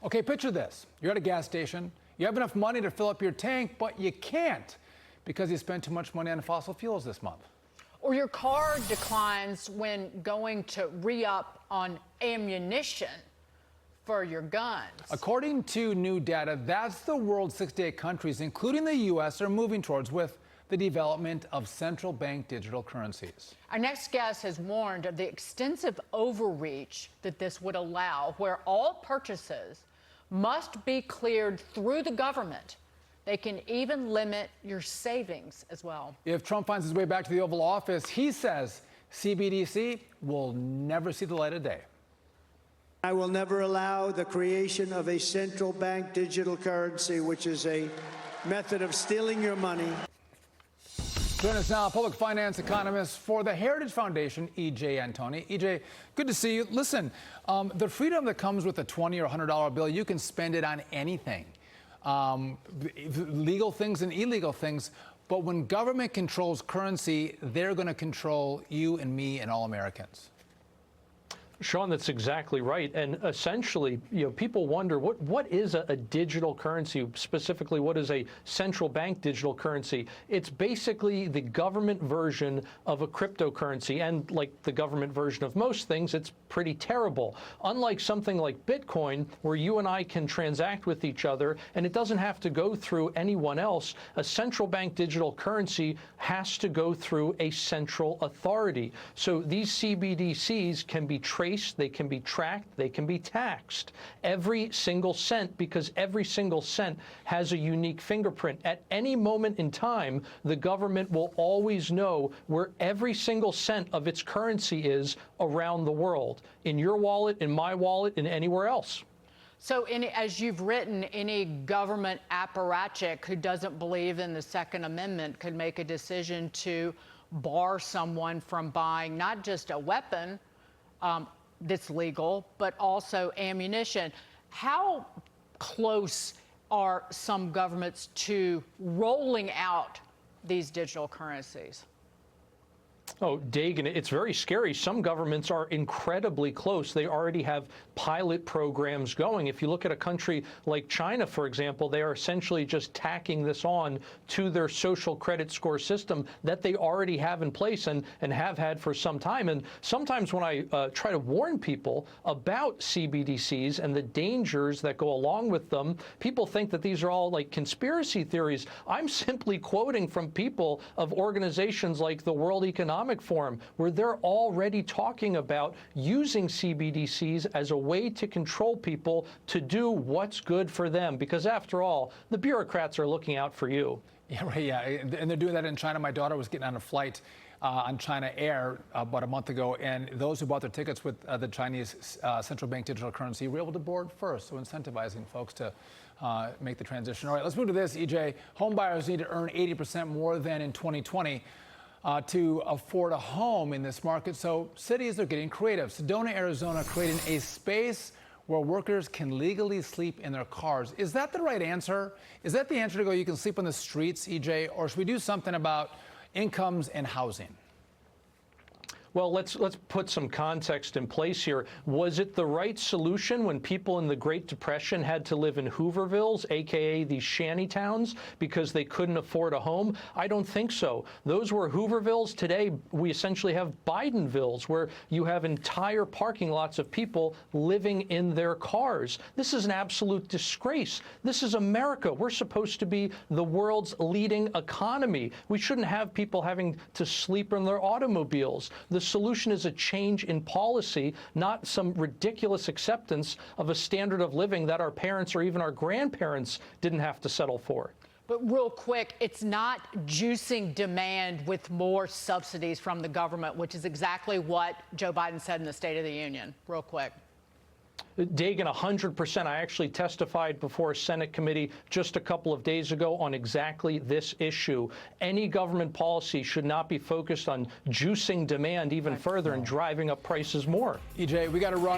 Okay, picture this. You're at a gas station. You have enough money to fill up your tank, but you can't because you spent too much money on fossil fuels this month. Or your car declines when going to re-up on ammunition for your guns. According to new data, that's the world's 68 countries, including the U.S., are moving towards with the development of central bank digital currencies. Our next guest has warned of the extensive overreach that this would allow, where all purchases must be cleared through the government. They can even limit your savings as well. If Trump finds his way back to the Oval Office, he says CBDC will never see the light of day. I will never allow the creation of a central bank digital currency, which is a method of stealing your money. Join us now, public finance economist for the Heritage Foundation, E.J. Antoni. E.J., good to see you. Listen, the freedom that comes with a $20 or $100 bill, you can spend it on anything, legal things and illegal things. But when government controls currency, they're going to control you and me and all Americans. Sean, that's exactly right. And essentially, people wonder what is a digital currency, specifically what is a central bank digital currency? It's basically the government version of a cryptocurrency. And like the government version of most things, it's pretty terrible. Unlike something like Bitcoin, where you and I can transact with each other and it doesn't have to go through anyone else, a central bank digital currency has to go through a central authority. So these CBDCs can be traced, they can be tracked, they can be taxed. Every single cent, because every single cent has a unique fingerprint. At any moment in time, the government will always know where every single cent of its currency is around the world, in your wallet, in my wallet, and anywhere else. So as you've written, any government apparatchik who doesn't believe in the Second Amendment could make a decision to bar someone from buying not just a weapon that's legal, but also ammunition. How close are some governments to rolling out these digital currencies? Oh, Dagan, it's very scary. Some governments are incredibly close. They already have pilot programs going. If you look at a country like China, for example, they are essentially just tacking this on to their social credit score system that they already have in place and have had for some time. And sometimes when I try to warn people about CBDCs and the dangers that go along with them, people think that these are all like conspiracy theories. I'm simply quoting from people of organizations like the World Economic Forum, where they're already talking about using CBDCs as a way to control people to do what's good for them. Because after all, the bureaucrats are looking out for you. Yeah, right. Yeah, and they're doing that in China. My daughter was getting on a flight on China Air about a month ago, and those who bought their tickets with the Chinese central bank digital currency were able to board first, so incentivizing folks to make the transition. All right, let's move to this, EJ. Home buyers need to earn 80% more than in 2020 to afford a home in this market, so cities are getting creative. Sedona, Arizona, creating a space where workers can legally sleep in their cars. Is that the right answer? Is that the answer to go, you can sleep on the streets, EJ, or should we do something about incomes and housing? Well, let's put some context in place here. Was it the right solution when people in the Great Depression had to live in Hoovervilles, aka these shanty towns, because they couldn't afford a home? I don't think so. Those were Hoovervilles. Today, we essentially have Bidenvilles, where you have entire parking lots of people living in their cars. This is an absolute disgrace. This is America. We're supposed to be the world's leading economy. We shouldn't have people having to sleep in their automobiles. The solution is a change in policy, not some ridiculous acceptance of a standard of living that our parents or even our grandparents didn't have to settle for. But real quick, it's not juicing demand with more subsidies from the government, which is exactly what Joe Biden said in the State of the Union. Real quick. Dagan, 100%. I actually testified before a Senate committee just a couple of days ago on exactly this issue. Any government policy should not be focused on juicing demand even further and driving up prices more. EJ, we got to run.